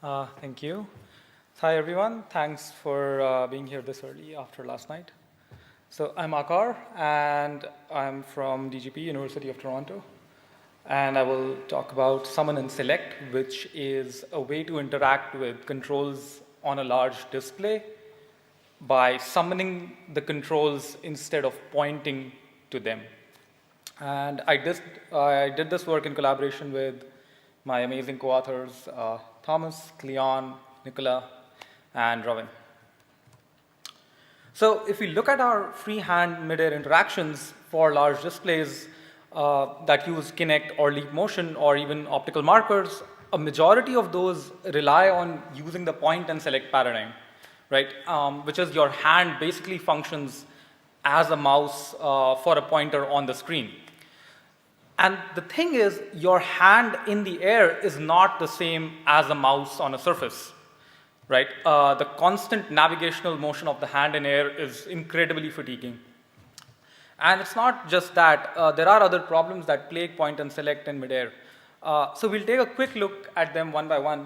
Thank you. Hi, everyone. Thanks for being here this early after last night. So I'm Aakar, and I'm from DGP, University of Toronto. And I will talk about summon and select, which is a way to interact with controls on a large display by summoning the controls instead of pointing to them. And I did this work in collaboration with my amazing co-authors, Thomas, Cleon, Nicolas, and Ravin. So if we look at our freehand mid-air interactions for large displays that use kinect or leap motion or even optical markers, a majority of those rely on using the point and select paradigm, right? Which is your hand basically functions as a mouse for a pointer on the screen. And the thing is, your hand in the air is not the same as a mouse on a surface, right? The constant navigational motion of the hand in air is incredibly fatiguing. And it's not just that. There are other problems that plague point and select in midair. So we'll take a quick look at them one by one.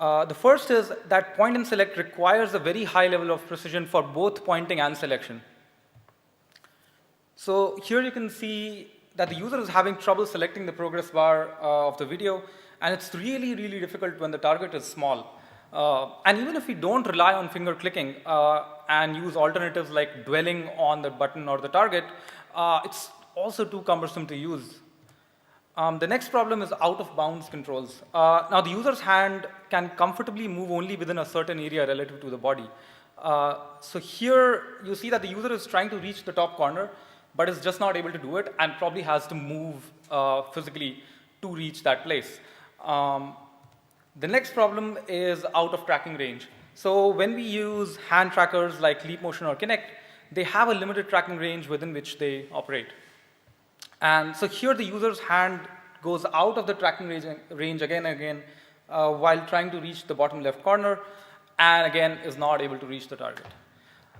The first is that point and select requires a very high level of precision for both pointing and selection. So here you can see that the user is having trouble selecting the progress bar of the video, and it's really, really difficult when the target is small. And even if we don't rely on finger clicking and use alternatives like dwelling on the button or the target, it's also too cumbersome to use. The next problem is out-of-bounds controls. Now, the user's hand can comfortably move only within a certain area relative to the body. So here, you see that the user is trying to reach the top corner, but is just not able to do it and probably has to move physically to reach that place. The next problem is out of tracking range. So when we use hand trackers like Leap Motion or Kinect, they have a limited tracking range within which they operate. And so here the user's hand goes out of the tracking range again and again while trying to reach the bottom left corner, and again is not able to reach the target.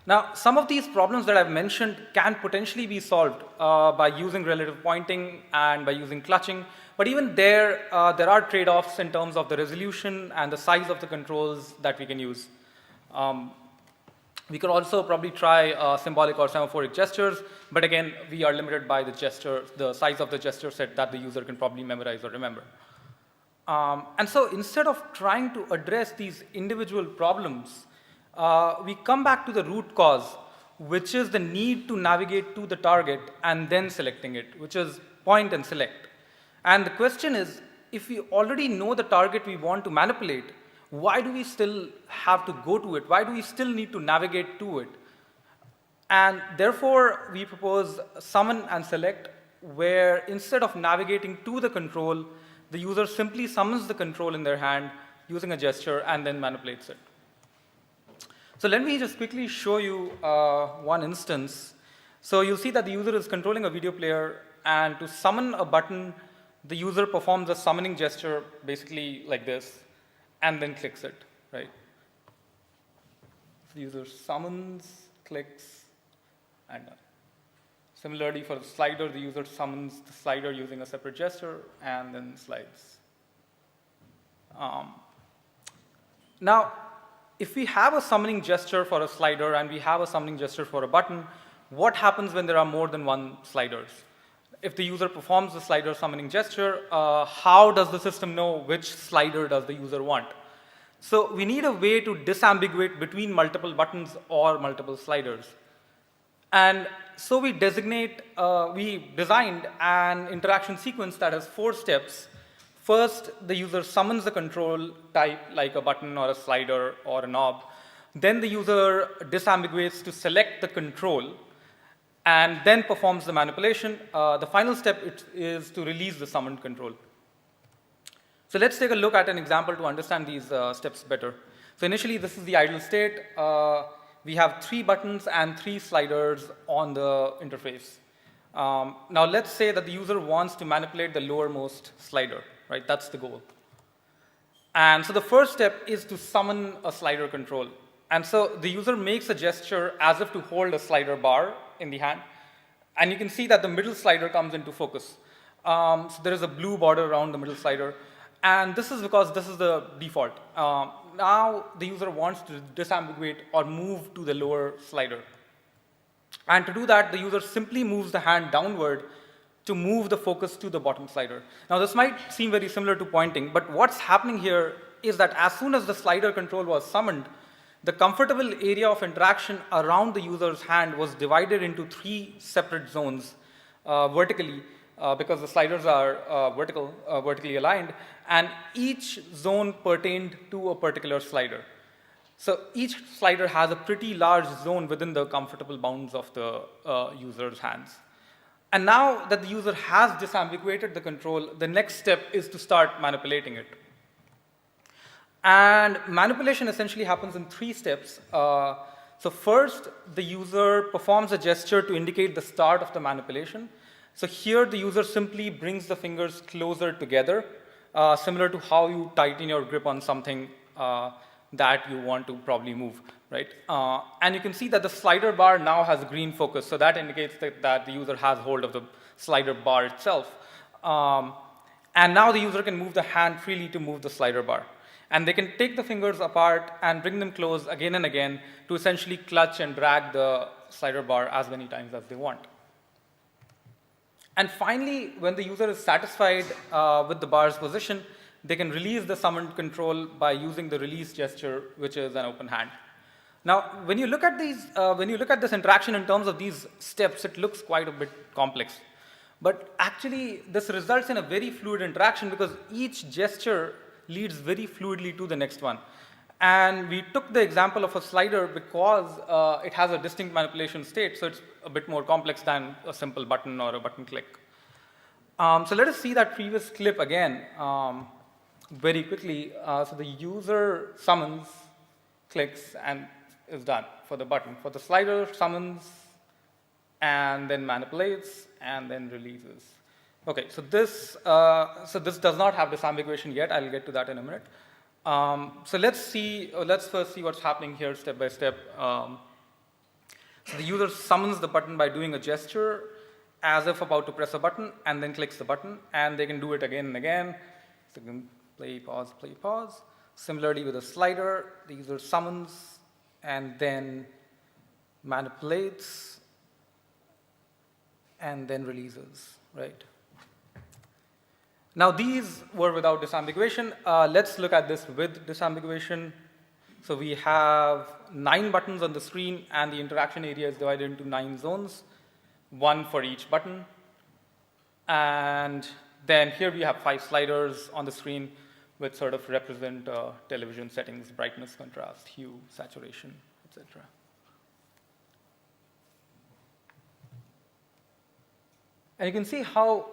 Now, some of these problems that I've mentioned can potentially be solved by using relative pointing and by using clutching, but even there are trade-offs in terms of the resolution and the size of the controls that we can use. We could also probably try symbolic or semaphoric gestures, but again, we are limited by the size of the gesture set that the user can probably memorize or remember. And so instead of trying to address these individual problems, we come back to the root cause, which is the need to navigate to the target and then selecting it, which is point and select. And the question is, if we already know the target we want to manipulate, why do we still have to go to it? Why do we still need to navigate to it? And therefore, we propose summon and select, where instead of navigating to the control, the user simply summons the control in their hand using a gesture and then manipulates it. So let me just quickly show you one instance. So you'll see that the user is controlling a video player, and to summon a button, the user performs a summoning gesture basically like this, and then clicks it, right? The user summons, clicks, and done. Similarly, for the slider, the user summons the slider using a separate gesture, and then slides. Now, if we have a summoning gesture for a slider and we have a summoning gesture for a button, what happens when there are more than one sliders? If the user performs the slider summoning gesture, how does the system know which slider does the user want? So we need a way to disambiguate between multiple buttons or multiple sliders. And so we designed an interaction sequence that has 4 steps. First, the user summons the control type, like a button or a slider or a knob. Then the user disambiguates to select the control and then performs the manipulation. The final step is to release the summoned control. So let's take a look at an example to understand these steps better. So initially, this is the idle state. We have 3 buttons and 3 sliders on the interface. Now let's say that the user wants to manipulate the lowermost slider, right? That's the goal. And so the first step is to summon a slider control. And so the user makes a gesture as if to hold a slider bar in the hand. And you can see that the middle slider comes into focus. So there is a blue border around the middle slider. And this is because this is the default. Now the user wants to disambiguate or move to the lower slider. And to do that, the user simply moves the hand downward to move the focus to the bottom slider. Now this might seem very similar to pointing, but what's happening here is that as soon as the slider control was summoned, the comfortable area of interaction around the user's hand was divided into 3 separate zones vertically, because the sliders are vertically aligned, and each zone pertained to a particular slider. So each slider has a pretty large zone within the comfortable bounds of the user's hands. And now that the user has disambiguated the control, the next step is to start manipulating it. And manipulation essentially happens in 3 steps. So first, the user performs a gesture to indicate the start of the manipulation. So here, the user simply brings the fingers closer together, similar to how you tighten your grip on something that you want to probably move, right? And you can see that the slider bar now has green focus, so that indicates that the user has hold of the slider bar itself. And now the user can move the hand freely to move the slider bar. And they can take the fingers apart and bring them close again and again to essentially clutch and drag the slider bar as many times as they want. And finally, when the user is satisfied with the bar's position, they can release the summoned control by using the release gesture, which is an open hand. Now, when you look at this interaction in terms of these steps, it looks quite a bit complex. But actually, this results in a very fluid interaction because each gesture leads very fluidly to the next one. And we took the example of a slider because it has a distinct manipulation state, so it's a bit more complex than a simple button or a button click. So let us see that previous clip again very quickly. So the user summons, clicks, and is done for the button. For the slider, summons, and then manipulates, and then releases. Okay, so this does not have disambiguation yet. I'll get to that in a minute. So let's first see what's happening here step by step. So the user summons the button by doing a gesture as if about to press a button, and then clicks the button, and they can do it again and again. So you can play, pause. Similarly with a slider, the user summons and then manipulates and then releases, right? Now these were without disambiguation. Let's look at this with disambiguation. So we have 9 buttons on the screen, and the interaction area is divided into 9 zones, 1 for each button. And then here we have 5 sliders on the screen which sort of represent television settings, brightness, contrast, hue, saturation, etc. And you can see how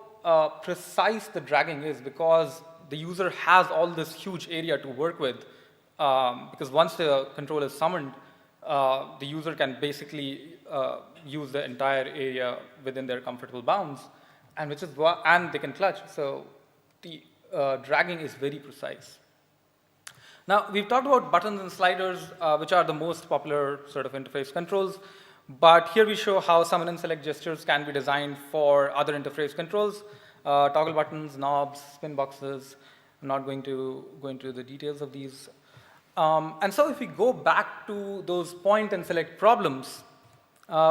precise the dragging is because the user has all this huge area to work with. Because once the control is summoned, the user can basically use the entire area within their comfortable bounds, and they can clutch. So the dragging is very precise. Now we've talked about buttons and sliders, which are the most popular sort of interface controls. But here we show how summon and select gestures can be designed for other interface controls, toggle buttons, knobs, spin boxes. I'm not going to go into the details of these. And so if we go back to those point and select problems,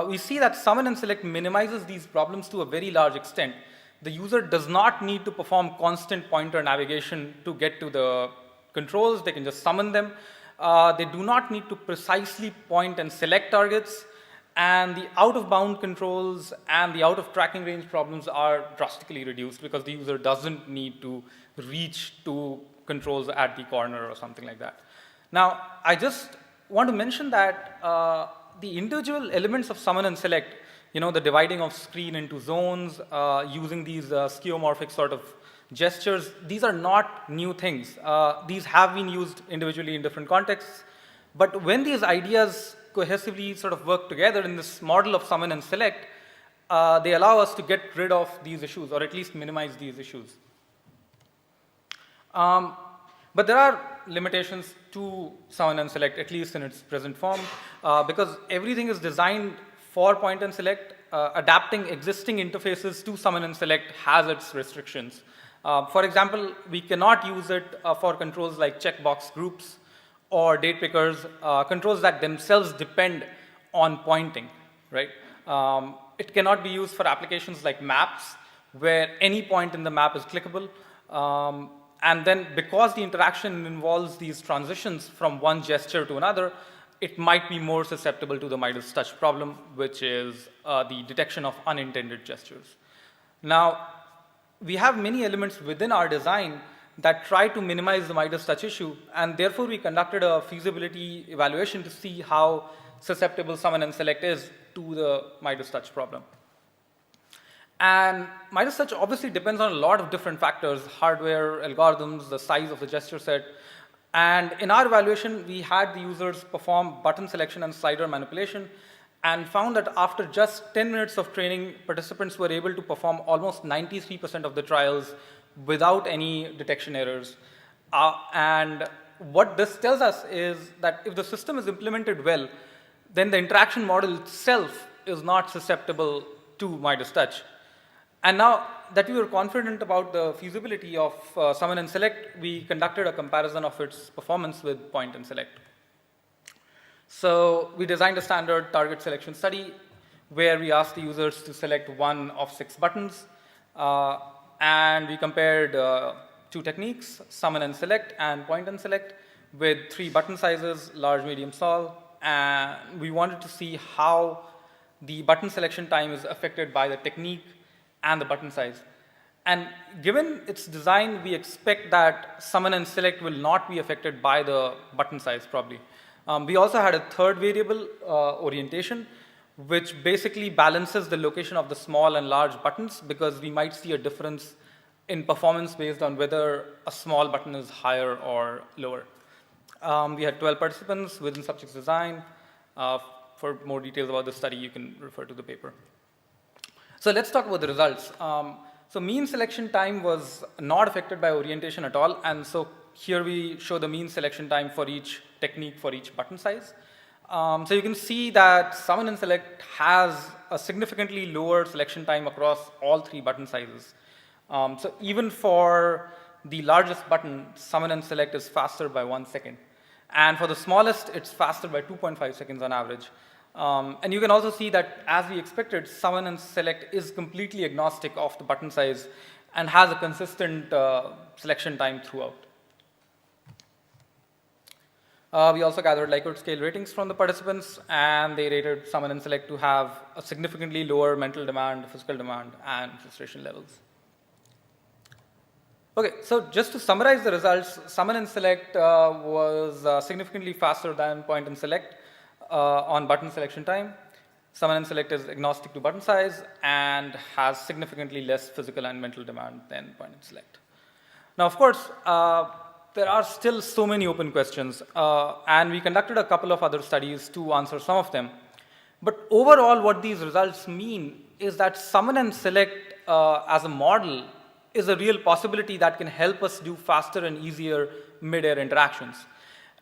we see that summon and select minimizes these problems to a very large extent. The user does not need to perform constant pointer navigation to get to the controls. They can just summon them. They do not need to precisely point and select targets. And the out-of-bound controls and the out-of-tracking range problems are drastically reduced because the user doesn't need to reach to controls at the corner or something like that. Now, I just want to mention that the individual elements of summon and select, the dividing of screen into zones, using these skeuomorphic sort of gestures, these are not new things. These have been used individually in different contexts. But when these ideas cohesively sort of work together in this model of summon and select, they allow us to get rid of these issues, or at least minimize these issues. But there are limitations to summon and select, at least in its present form, because everything is designed for point and select. Adapting existing interfaces to summon and select has its restrictions. For example, we cannot use it for controls like checkbox groups or date pickers, controls that themselves depend on pointing, right? It cannot be used for applications like maps, where any point in the map is clickable. And then because the interaction involves these transitions from one gesture to another, it might be more susceptible to the Midas touch problem, which is the detection of unintended gestures. Now, we have many elements within our design that try to minimize the Midas touch issue, and therefore we conducted a feasibility evaluation to see how susceptible summon and select is to the Midas touch problem. And Midas touch obviously depends on a lot of different factors, hardware, algorithms, the size of the gesture set. And in our evaluation, we had the users perform button selection and slider manipulation, and found that after just 10 minutes of training, participants were able to perform almost 93% of the trials without any detection errors. And what this tells us is that if the system is implemented well, then the interaction model itself is not susceptible to Midas touch. And now that we were confident about the feasibility of summon and select, we conducted a comparison of its performance with point and select. So we designed a standard target selection study where we asked the users to select one of 6 buttons, and we compared 2 techniques, summon and select and point and select, with 3 button sizes, large, medium, small, and we wanted to see how the button selection time is affected by the technique and the button size. And given its design, we expect that summon and select will not be affected by the button size probably. We also had a third variable, orientation, which basically balances the location of the small and large buttons, because we might see a difference in performance based on whether a small button is higher or lower. We had 12 participants within subject's design. For more details about the study, you can refer to the paper. So let's talk about the results. So mean selection time was not affected by orientation at all, and so here we show the mean selection time for each technique for each button size. So you can see that summon and select has a significantly lower selection time across all 3 button sizes. So even for the largest button, summon and select is faster by 1 second. And for the smallest, it's faster by 2.5 seconds on average. And you can also see that, as we expected, summon and select is completely agnostic of the button size and has a consistent selection time throughout. We also gathered Likert scale ratings from the participants, and they rated summon and select to have a significantly lower mental demand, physical demand, and frustration levels. Okay, so just to summarize the results, summon and select was significantly faster than point and select on button selection time. Summon and select is agnostic to button size and has significantly less physical and mental demand than point and select. Now, of course, there are still so many open questions, and we conducted a couple of other studies to answer some of them. But overall, what these results mean is that summon and select as a model is a real possibility that can help us do faster and easier mid-air interactions.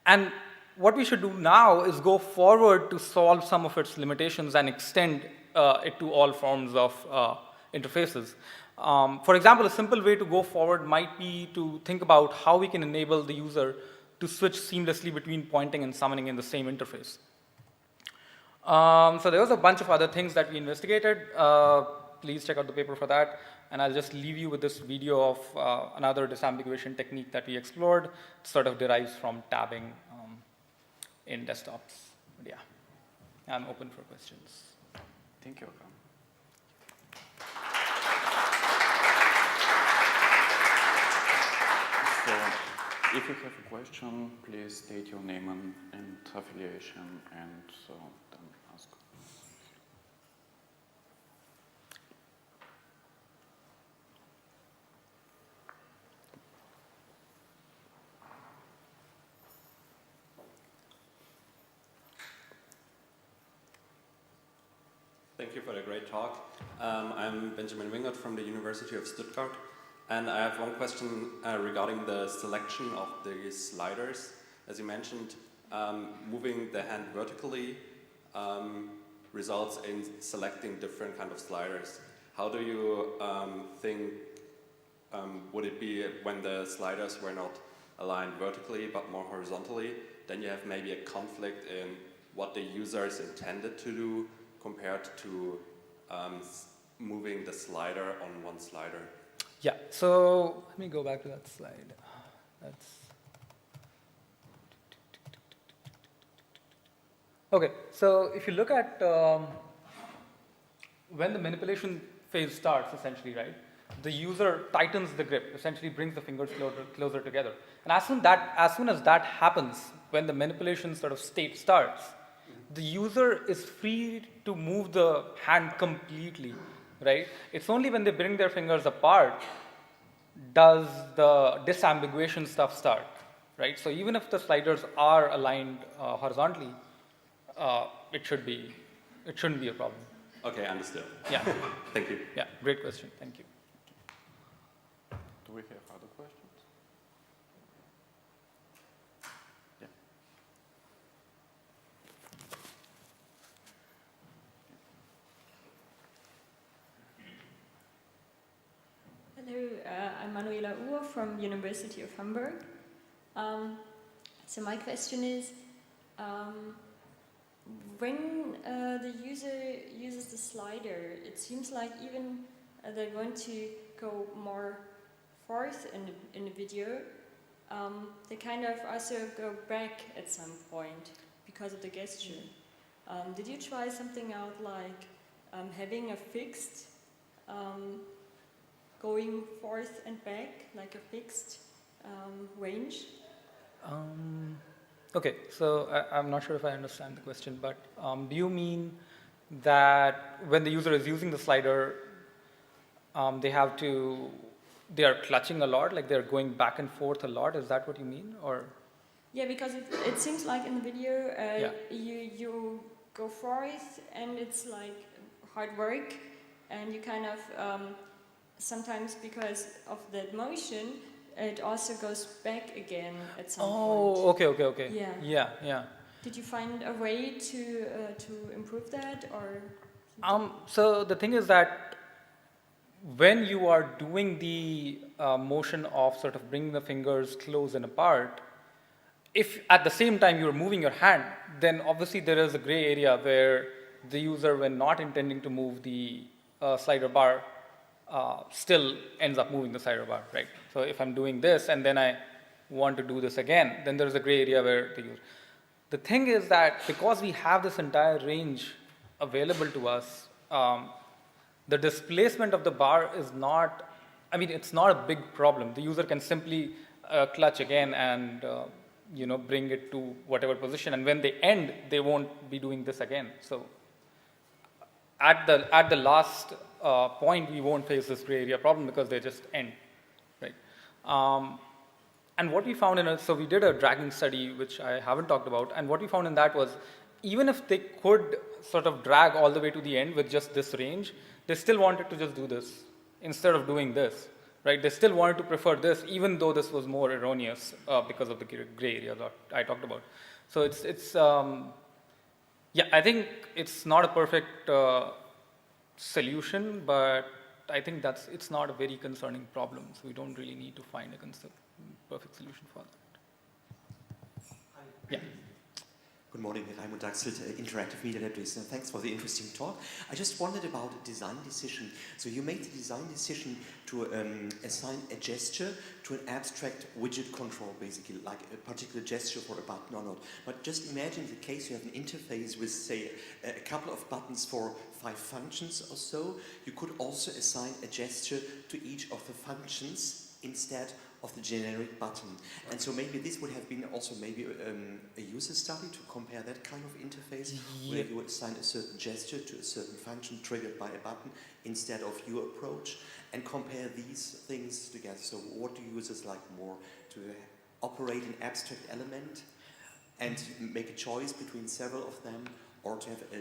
And what we should do now is go forward to solve some of its limitations and extend it to all forms of interfaces. For example, a simple way to go forward might be to think about how we can enable the user to switch seamlessly between pointing and summoning in the same interface. So there was a bunch of other things that we investigated. Please check out the paper for that. And I'll just leave you with this video of another disambiguation technique that we explored. It sort of derives from tabbing in desktops. But yeah, I'm open for questions. Thank you, Aakar. So, if you have a question, please state your name and affiliation, and so then ask. Thank you for the great talk. I'm Benjamin Wingert from the University of Stuttgart, and I have one question regarding the selection of the sliders. As you mentioned, moving the hand vertically results in selecting different kind of sliders. How do you think would it be when the sliders were not aligned vertically but more horizontally, then you have maybe a conflict in what the users intended to do compared to moving the slider on one slider? Yeah, so let me go back to that slide. Okay, so if you look at when the manipulation phase starts, essentially, right, the user tightens the grip, essentially brings the fingers closer together. And as soon as that happens, when the manipulation sort of state starts, the user is free to move the hand completely, right? It's only when they bring their fingers apart does the disambiguation stuff start, right? So even if the sliders are aligned horizontally, it shouldn't be a problem. Okay, understood. Yeah. Thank you. Yeah, great question. Thank you. Do we have other questions? Yeah. Hello, I'm Manuela Uhr from University of Hamburg. So my question is, when the user uses the slider, it seems like even they want to go more forth in the video, they kind of also go back at some point because of the gesture. Did you try something out like having a fixed going forth and back, like a fixed range? Okay, so I'm not sure if I understand the question, but do you mean that when the user is using the slider, they are clutching a lot, like they're going back and forth a lot? Is that what you mean, or? Yeah, because it seems like in the video Yeah. you go forth and it's like hard work, and you kind of sometimes because of that motion, it also goes back again at some point. Oh, okay. Yeah. Yeah. Did you find a way to improve that, or? So the thing is that when you are doing the motion of sort of bringing the fingers close and apart, if at the same time you're moving your hand, then obviously there is a gray area where the user, when not intending to move the slider bar, still ends up moving the slider bar, right? So if I'm doing this and then I want to do this again, then there is a gray area where the user. The thing is that because we have this entire range available to us, the displacement of the bar is not, it's not a big problem. The user can simply clutch again and bring it to whatever position, and when they end, they won't be doing this again. So at the last point, we won't face this gray area problem because they just end, right? And what we found so we did a dragging study, which I haven't talked about, and what we found in that was, even if they could sort of drag all the way to the end with just this range, they still wanted to just do this instead of doing this, right? They still wanted to prefer this, even though this was more erroneous because of the gray area that I talked about. So yeah, I think it's not a perfect solution, but I think it's not a very concerning problem, so we don't really need to find a perfect solution for that. Yeah. Good morning, Raimund Daxelt, Interactive Media Lab. Thanks for the interesting talk. I just wondered about a design decision. So you made the design decision to assign a gesture to an abstract widget control, basically, like a particular gesture for a button or not. But just imagine the case you have an interface with, say, a couple of buttons for 5 functions or so. You could also assign a gesture to each of the functions instead of the generic button. And so maybe this would have been also maybe a user study to compare that kind of interface, where you would assign a certain gesture to a certain function triggered by a button instead of your approach, and compare these things together. So what do users like more, to operate an abstract element and make a choice between several of them, or to have a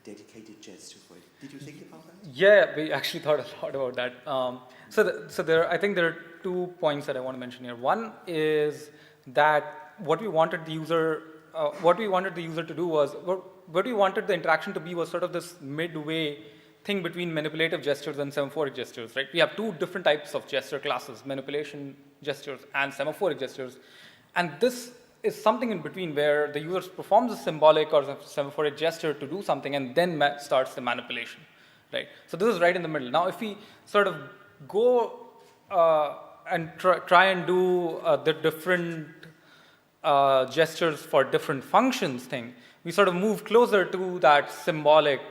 dedicated gesture for it? Did you think about that? Yeah, we actually thought a lot about that. I think there are 2 points that I want to mention here. One is that what we wanted the user to do was, what we wanted the interaction to be was sort of this midway thing between manipulative gestures and semaphoric gestures, right? We have two different types of gesture classes, manipulation gestures and semaphoric gestures. And this is something in between where the user performs a symbolic or semaphoric gesture to do something and then starts the manipulation, right? So this is right in the middle. Now, if we sort of go and try and do the different gestures for different functions thing, we sort of move closer to that symbolic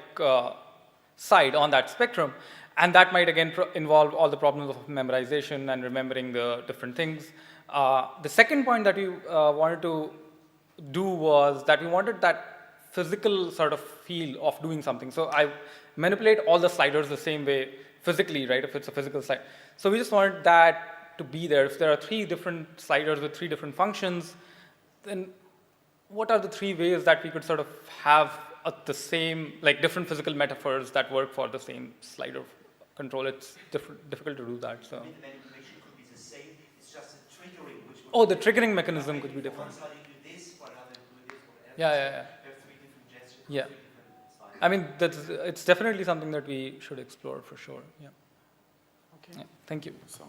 side on that spectrum, and that might again involve all the problems of memorization and remembering the different things. The second point that we wanted to do was that we wanted that physical sort of feel of doing something. So I manipulate all the sliders the same way physically, right, if it's a physical slide. So we just wanted that to be there. If there are 3 different sliders with 3 different functions, then what are the 3 ways that we could sort of have the same, like different physical metaphors that work for the same slider control? It's difficult to do that. So. The manipulation could be the same. It's just the triggering, which would the triggering mechanism could be different. One slide you do this, one other do this, whatever. Yeah. You have 3 different gestures. Yeah. 3 different sliders. I mean, it's definitely something that we should explore for sure. Yeah. Okay. Yeah. Thank you. So.